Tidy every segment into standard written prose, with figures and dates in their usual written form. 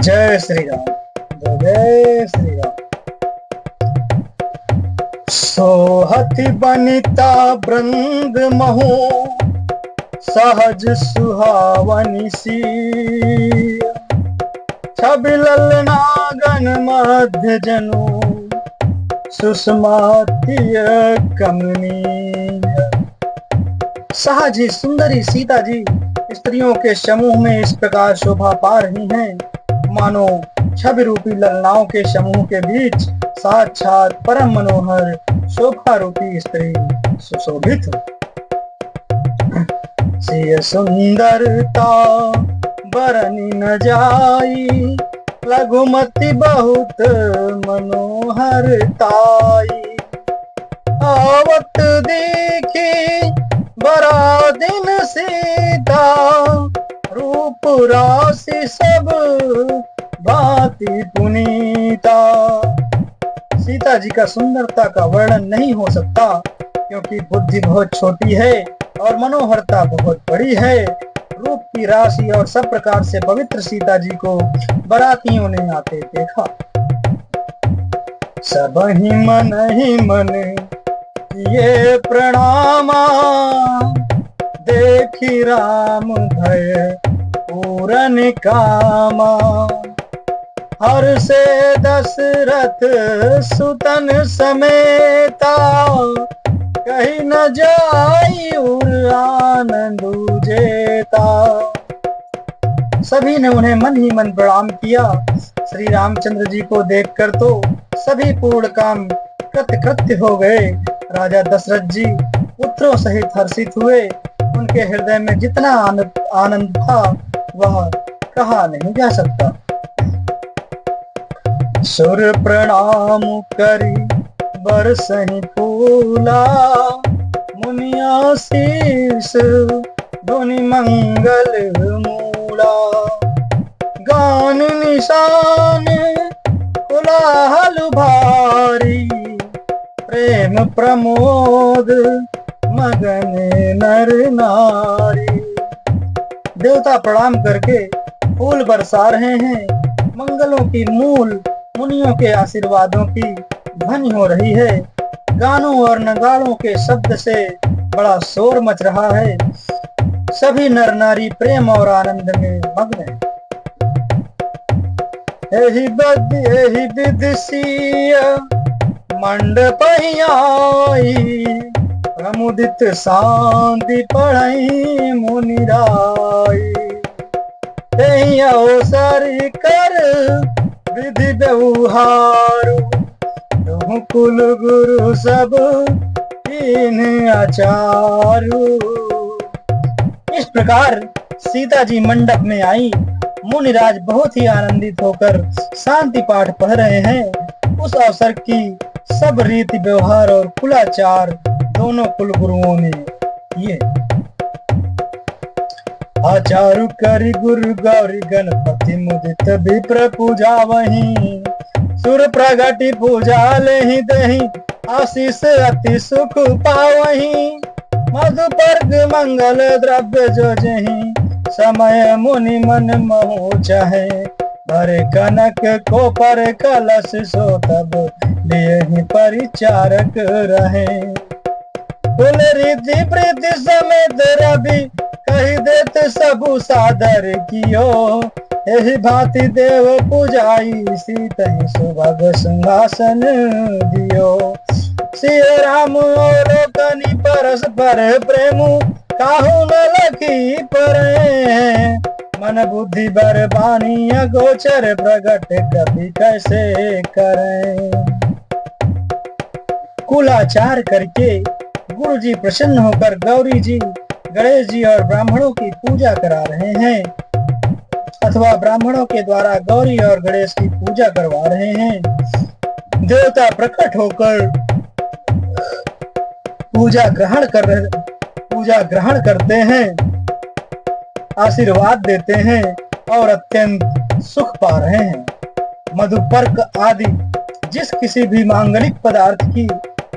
जय श्री राम। जय श्री राम। सोहति बनिता बृंद महु सहज सुहावनी सी, छवि ललनागन मध्य जनु सुषमातीय कमनीय। सहज ही सुंदरी सीता जी स्त्रियों के समूह में इस प्रकार शोभा पा रही हैं, मानो छवि रूपी ललनाओं के समूह के बीच साक्षात परम मनोहर शोभा रूपी स्त्री सुशोभित हो। सिय सुंदरता बरनी न जाई, लघुमति बहुत मनोहरताई। आवत देखी बड़ा दिन सीता, रूप राशि सब भांति पुनीता। सीता जी का सुंदरता का वर्णन नहीं हो सकता, क्योंकि बुद्धि बहुत छोटी है और मनोहरता बहुत बड़ी है। रूप की राशि और सब प्रकार से पवित्र सीता जी को बारातियों ने आते देखा। सब ही मन किए प्रणामा, देखी राम भय पूरन कामा। हर से दशरथ सुतन समेता, कहीं न जाई उर आनंद जेता। सभी ने उन्हें मन ही मन प्रणाम किया। श्री रामचंद्र जी को देखकर तो सभी पूर्ण काम कृत्य हो गए। राजा दशरथ जी पुत्रों सहित हर्षित हुए। उनके हृदय में जितना आनंद था वह कहा नहीं जा सकता। सुर प्रणाम करी बरसहि फूला, मुनिया शीस धुनि मंगल मूला। गान निशान कोलाहल भारी, प्रेम प्रमोद मगन नर नारी। देवता प्रणाम करके फूल बरसा रहे हैं। मंगलों की मूल मुनियों के आशीर्वादों की ध्वनि हो रही है। गानों और नगाड़ों के शब्द से बड़ा शोर मच रहा है। सभी नर नारी प्रेम और आनंद में मग्न हैं। एहि विधि सिय मंडप आई, प्रमुदित शांति पढ़ई मुनिराई। तेहि अवसर कर विधि व्यवहारु, तुम कुल गुरु सब कीन आचारु। इस प्रकार सीता जी मंडप में आई। मुनिराज बहुत ही आनंदित होकर शांति पाठ पढ़ रहे हैं। उस अवसर की सब रीति व्यवहार और कुलाचार दोनों कुल गुरुओं ने किए। आचारु करि गुरु गौरी गणपति मुदित विप्र पूजा वहीं। सुर प्रगति पूजा लेहि देहि, आशीष अति सुख पावहीं। मधुपर्क मंगल द्रव्य जो जहीं, समय मुनि मन मोह चाहे। भरे कनक को पर कलश सो, तब लिए ही परिचारक रहे। कुल रिद्धि प्रीति समेत रवि, कही देत सबु सादर कियो। एहि भांति देव पूजाई, सीतहि सुभग सिंहासन दियो। सिय राम लोकनि परस्पर प्रेमु, काहू न लखी परे। मन बुद्धि बर बानी अगोचर, प्रगट कभी कैसे करें। कुलाचार करके गुरु जी प्रसन्न होकर गौरी जी, गणेश जी और ब्राह्मणों की पूजा करा रहे हैं, अथवा ब्राह्मणों के द्वारा गौरी और गणेश की पूजा करवा रहे हैं। देवता प्रकट होकर पूजा ग्रहण करते हैं, आशीर्वाद देते हैं और अत्यंत सुख पा रहे हैं। मधुपर्क आदि जिस किसी भी मांगलिक पदार्थ की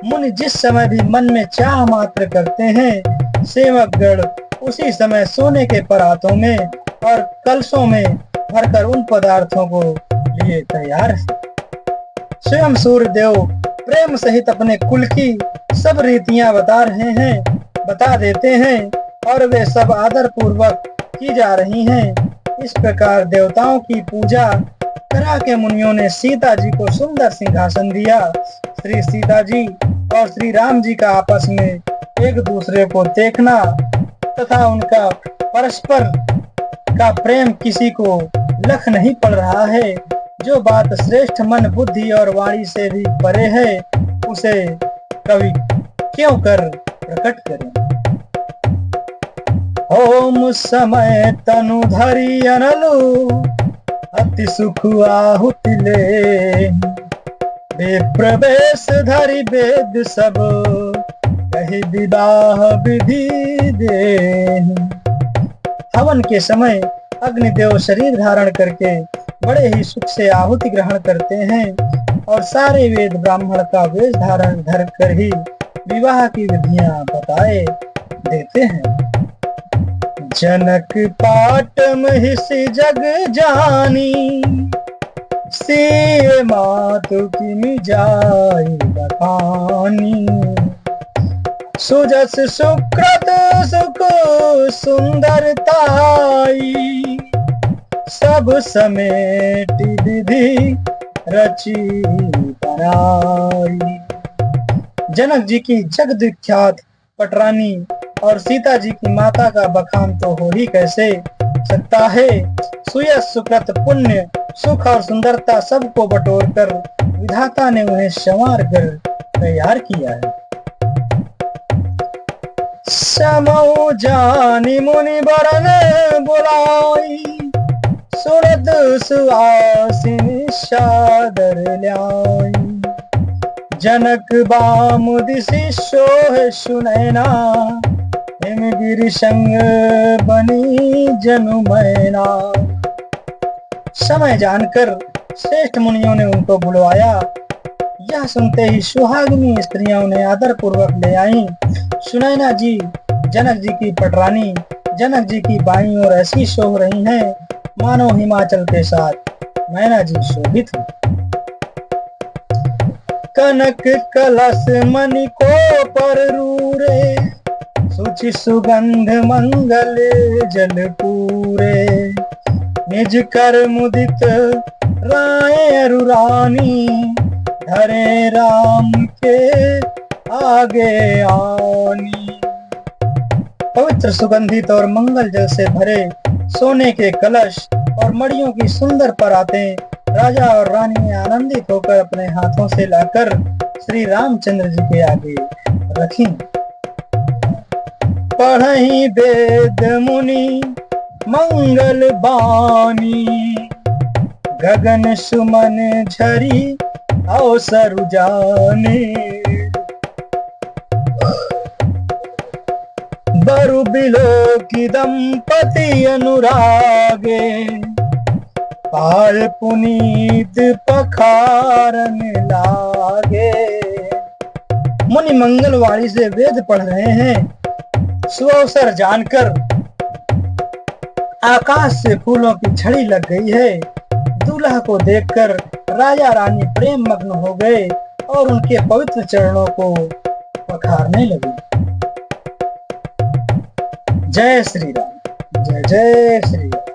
मुनि जिस समय भी मन में चाह मात्र करते हैं, सेवकगण उसी समय सोने के परातों में और कलशों में भरकर उन पदार्थों को लिए तैयार है। स्वयं सूर्य देव प्रेम सहित अपने कुल की सब रीतियां बता देते हैं और वे सब आदर पूर्वक की जा रही हैं। इस प्रकार देवताओं की पूजा करा के मुनियों ने सीता जी को सुंदर सिंहासन दिया। श्री सीता जी और श्री राम जी का आपस में एक दूसरे को देखना तथा उनका परस्पर का प्रेम किसी को लख नहीं पड़ रहा है। जो बात श्रेष्ठ मन बुद्धि और वाणी से भी परे है, उसे कवि क्यों कर प्रकट करें। ओम समय तनु धरि अनलु, अति सुख आहुति ले। प्रवेश धरि वेद सब, कही विवाह विधि दे। हवन के समय अग्निदेव शरीर धारण करके बड़े ही सुख से आहुति ग्रहण करते हैं और सारे वेद ब्राह्मण का वेश धारण धर कर ही विवाह की विधियां बताए देते हैं। जनक पाटम हिसि जग जानी, से मातु की मिजाई बखानी। सुजस सुकृत सुख सुंदरताई, सब समेट विधि रची बनाई। जनक जी की जगत विख्यात पटरानी और सीता जी की माता का बखान तो हो ही कैसे सकता है। सुयश सुकृत पुण्य सुख और सुंदरता सबको बटोरकर विधाता ने उन्हें संवार कर तैयार किया है। समो जानी मुनि बरन बुलाई, सुरद सुहासिनी सादर ल्याई। जनक बामुदिसी सोह सुनैना, हिमगिरि संग बनी जनु मैना। समय जानकर श्रेष्ठ मुनियों ने उनको बुलवाया। यह सुनते ही सुहागिनी स्त्रियां उन्हें आदर पूर्वक ले आईं। सुनैना जी जनक जी की पटरानी, जनक जी की बाईं ओर ऐसी शोभ रही हैं मानो हिमाचल के साथ मैना जी शोभित हैं। कनक कलश मणि को पर रूरे, सुचि सुगंध मंगल जल पूरे। निज कर मुदित राय अरुरानी, धरे राम के आगे आनी। पवित्र सुगंधित और मंगल जल से भरे सोने के कलश और मड़ियों की सुंदर परातें राजा और रानी आनंदित होकर अपने हाथों से लाकर श्री रामचंद्र जी के आगे रखी। पढ़ई वेद मुनि मंगल बानी, गगन सुमन झरी अवसर जाने। बरु बिलो की दंपति अनुरागे, पाल पुनीत पखारन लागे। मुनि मंगलवाणी से वेद पढ़ रहे हैं। सुअवसर जानकर आकाश से फूलों की झड़ी लग गई है। दूल्हा को देखकर राजा रानी प्रेम मग्न हो गए और उनके पवित्र चरणों को पखारने लगे। जय श्री राम, जय जय श्री राम।